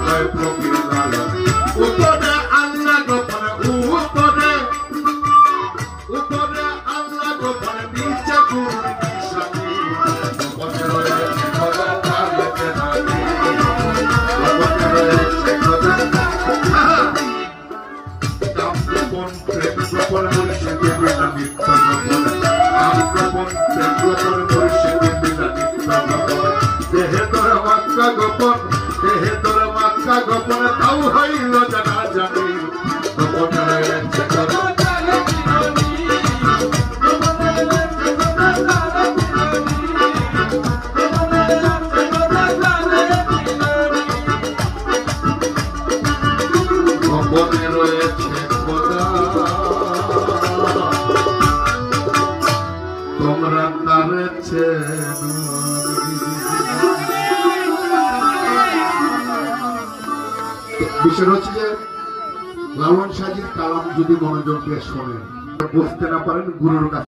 কয় ফকির লালন উপরে আল্লাহ গোপনে উপরে উপরে আল্লাহ গোপনে নিচে গুরুর নিশানি গোপনে রয়েছে খোদা কালকে নানি গোপনে রয়েছে খোদা নাম গোপন প্রেম গোপন মুর্শিদে বিনা নিত্য গোপন নাম গোপন প্রেম গোপন মুর্শিদে বিনা নিত্য গোপন দেহে তোর মাক্কা গোপন দেহে তোর মাক্কা গোপন তাও হইল জানা জানি গোপন রয়েছে খোদা গোপনে রয়েছে খোদা তোমরা তার চেনো বিষয় হচ্ছে যে লালন সাজির কালাম যদি মনোযোগ দিয়ে শোনেন বুঝতে না পারেন গুরুর কাছে